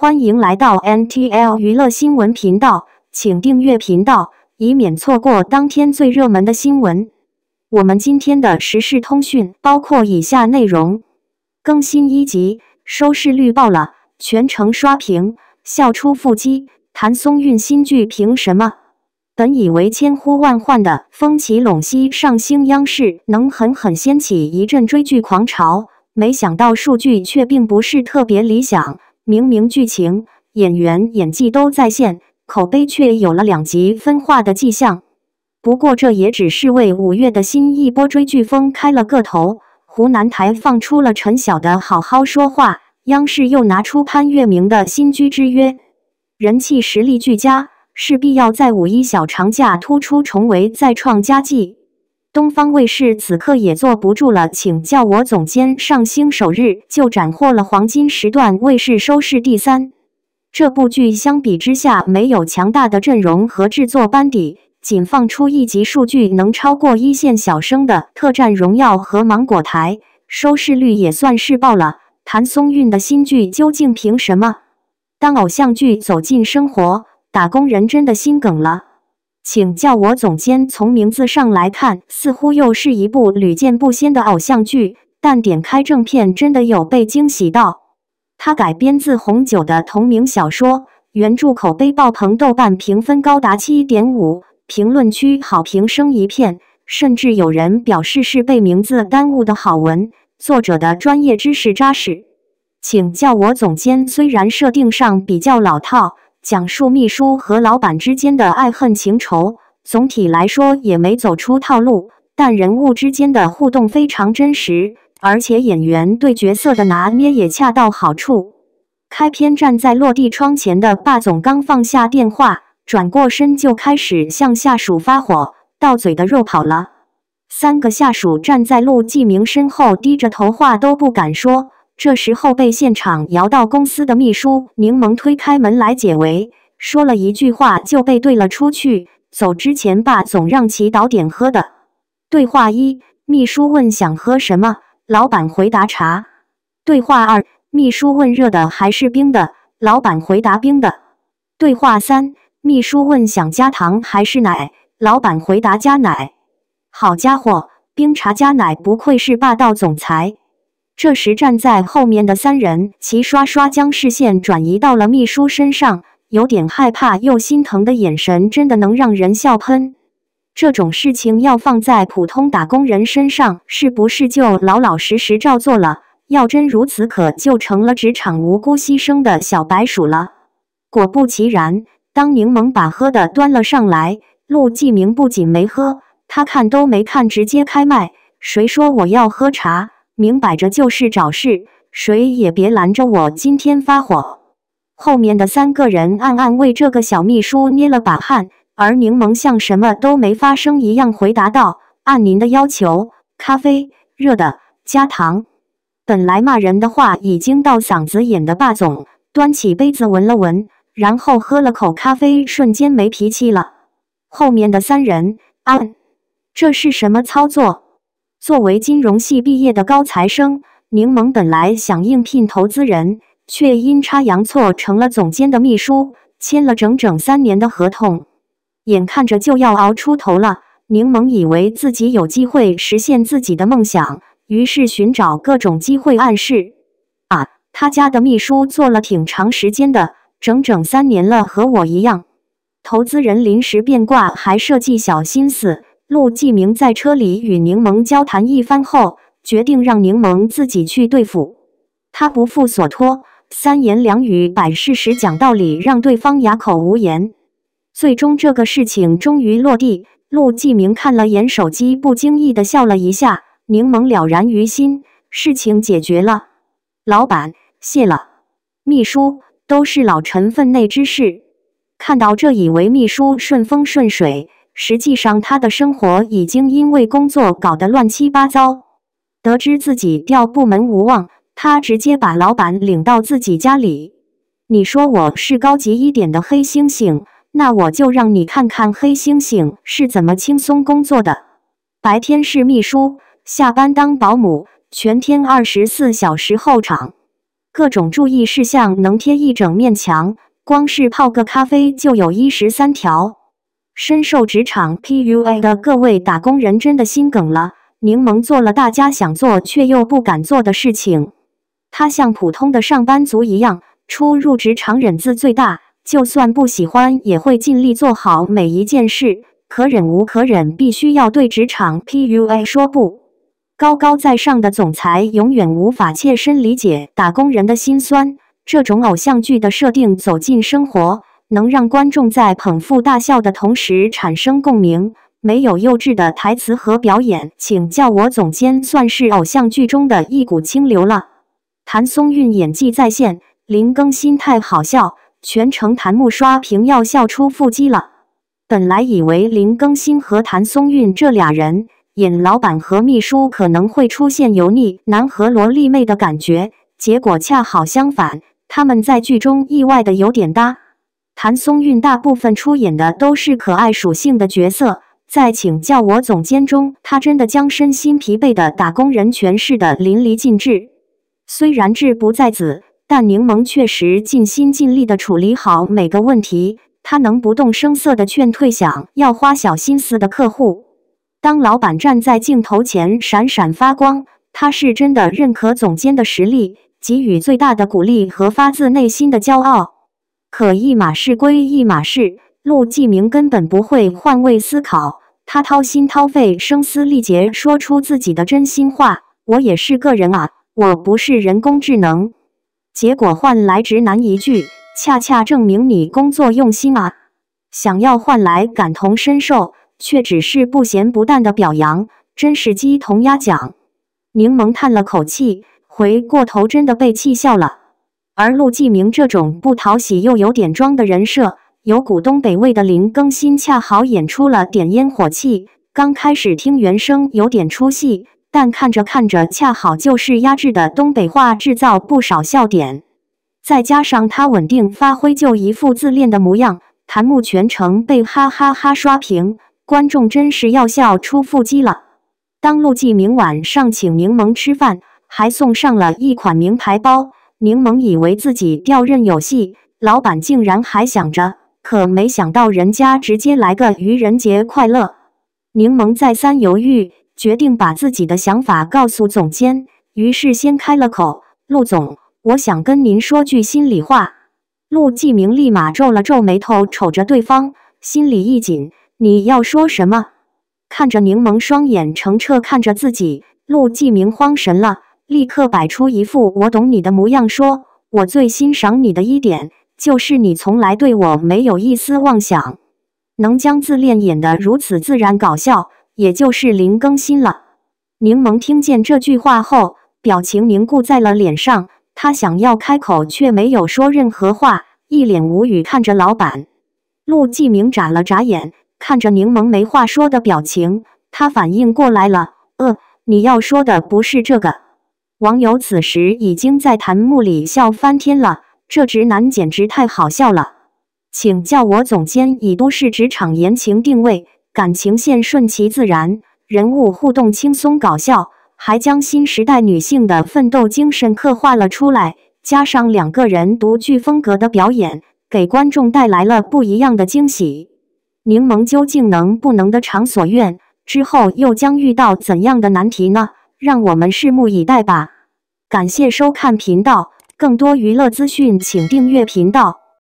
欢迎来到 NTL 娱乐新闻频道，请订阅频道，以免错过当天最热门的新闻。我们今天的时事通讯包括以下内容：更新1集，收视率爆了，全程刷屏，笑出腹肌。谭松韵新剧凭什么？本以为千呼万唤的风起陇西上星央视能狠狠掀起一阵追剧狂潮，没想到数据却并不是特别理想。明明剧情、演员演技都在线，口碑却有了2极分化的迹象。不过这也只是为5月的新一波追剧风开了个头。湖南台放出了陈晓的《好好说话》，央视又拿出潘粤明的新居之约，人气实力俱佳，势必要在5·1小长假突出重围，再创佳绩。东方卫视此刻也坐不住了，请叫我总监上星首日就斩获了黄金时段卫视收视第3。这部剧相比之下没有强大的阵容和制作班底，仅放出1集数据能超过一线小生的《特战荣耀》和《芒果台》，收视率也算是爆了。谭松韵的新剧究竟凭什么？当偶像剧走进生活，打工人真的心梗了。请叫我总监从名字上来看，似乎又是一部屡见不鲜的偶像剧，但点开正片真的有被惊喜到。它改编自洪九的同名小说，原著口碑爆棚，豆瓣评分高达 7.5， 评论区好评声一片，甚至有人表示是被名字耽误的好文，作者的专业知识扎实。请叫我总监虽然设定上比较老套，讲述秘书和老板之间的爱恨情仇，总体来说也没走出套路，但人物之间的互动非常真实，而且演员对角色的拿捏也恰到好处。开篇站在落地窗前的霸总刚放下电话，转过身就开始向下属发火，到嘴的肉跑了。3个下属站在陆继明身后，低着头话都不敢说。这时候被现场摇到公司的秘书柠檬推开门来解围，说了一句话就被怼了出去。走之前霸总让其倒点喝的。对话1，秘书问想喝什么，老板回答茶。对话2，秘书问热的还是冰的，老板回答冰的。对话3，秘书问想加糖还是奶，老板回答加奶。好家伙，冰茶加奶，不愧是霸道总裁。这时站在后面的3人齐刷刷将视线转移到了秘书身上，有点害怕又心疼的眼神真的能让人笑喷。这种事情要放在普通打工人身上，是不是就老老实实照做了？要真如此，可就成了职场无辜牺牲的小白鼠了。果不其然，当柠檬把喝的端了上来，陆继明不仅没喝，他看都没看直接开麦，谁说我要喝茶？明摆着就是找事，谁也别拦着我今天发火。后面的3个人暗暗为这个小秘书捏了把汗，而柠檬像什么都没发生一样回答道：按您的要求，咖啡，热的，加糖。本来骂人的话已经到嗓子眼的霸总，端起杯子闻了闻，然后喝了口咖啡，瞬间没脾气了。后面的3人，这是什么操作？作为金融系毕业的高材生，柠檬本来想应聘投资人，却阴差阳错成了总监的秘书，签了整整3年的合同，眼看着就要熬出头了。柠檬以为自己有机会实现自己的梦想，于是寻找各种机会暗示。他家的秘书做了挺长时间的，整整3年了，和我一样。投资人临时变卦，还设计小心思。陆继明在车里与柠檬交谈一番后，决定让柠檬自己去对付。他不负所托，3言2语摆事实讲道理，让对方哑口无言。最终这个事情终于落地。陆继明看了眼手机，不经意地笑了一下。柠檬了然于心，事情解决了。老板，谢了。秘书，都是老臣分内之事。看到这，以为秘书顺风顺水，实际上他的生活已经因为工作搞得乱七八糟。得知自己调部门无望，他直接把老板领到自己家里。你说我是高级一点的黑猩猩，那我就让你看看黑猩猩是怎么轻松工作的。白天是秘书，下班当保姆，全天24小时候场。各种注意事项能贴一整面墙，光是泡个咖啡就有13条。深受职场 PUA 的各位打工人真的心梗了。柠檬做了大家想做却又不敢做的事情。他像普通的上班族一样，初入职场忍字最大，就算不喜欢也会尽力做好每一件事。可忍无可忍，必须要对职场 PUA 说不。高高在上的总裁永远无法切身理解打工人的辛酸。这种偶像剧的设定走进生活，能让观众在捧腹大笑的同时产生共鸣。没有幼稚的台词和表演，请叫我总监算是偶像剧中的一股清流了。谭松韵演技在线，林更新太好笑，全程弹幕刷屏要笑出腹肌了。本来以为林更新和谭松韵这俩人演老板和秘书可能会出现油腻男和萝莉妹的感觉，结果恰好相反，他们在剧中意外的有点搭。谭松韵大部分出演的都是可爱属性的角色，在请叫我总监中，她真的将身心疲惫的打工人诠释得淋漓尽致。虽然志不在此，但柠檬确实尽心尽力地处理好每个问题。他能不动声色地劝退想要花小心思的客户。当老板站在镜头前闪闪发光，他是真的认可总监的实力，给予最大的鼓励和发自内心的骄傲。可一码事归一码事，陆继明根本不会换位思考，他掏心掏肺、声嘶力竭说出自己的真心话：“我也是个人啊，我不是人工智能。”结果换来直男一句：“恰恰证明你工作用心啊！”想要换来感同身受，却只是不咸不淡的表扬，真是鸡同鸭讲。柠檬叹了口气，回过头真的被气笑了。而陆继明这种不讨喜又有点装的人设，有股东北味的林更新恰好演出了点烟火气。刚开始听原声有点出戏，但看着看着恰好就是压制的东北话，制造不少笑点。再加上他稳定发挥，就一副自恋的模样，弹幕全程被哈哈哈刷屏，观众真是要笑出腹肌了。当陆继明晚上请柠檬吃饭，还送上了一款名牌包，柠檬以为自己调任有戏，老板竟然还想着，可没想到人家直接来个愚人节快乐。柠檬再三犹豫，决定把自己的想法告诉总监，于是先开了口：“陆总，我想跟您说句心里话。”陆继明立马皱了皱眉头，瞅着对方，心里一紧：“你要说什么？”看着柠檬双眼澄澈看着自己，陆继明慌神了，立刻摆出一副我懂你的模样，说：“我最欣赏你的一点，就是你从来对我没有一丝妄想，能将自恋演得如此自然搞笑，也就是林更新了。”柠檬听见这句话后，表情凝固在了脸上，他想要开口却没有说任何话，一脸无语看着老板。陆继明眨了眨眼，看着柠檬没话说的表情，他反应过来了：“你要说的不是这个。”网友此时已经在弹幕里笑翻天了，这直男简直太好笑了。请叫我总监以都市职场言情定位，感情线顺其自然，人物互动轻松搞笑，还将新时代女性的奋斗精神刻画了出来，加上两个人独具风格的表演，给观众带来了不一样的惊喜。柠檬究竟能不能得偿所愿？之后又将遇到怎样的难题呢？让我们拭目以待吧。感谢收看频道，更多娱乐资讯请订阅频道。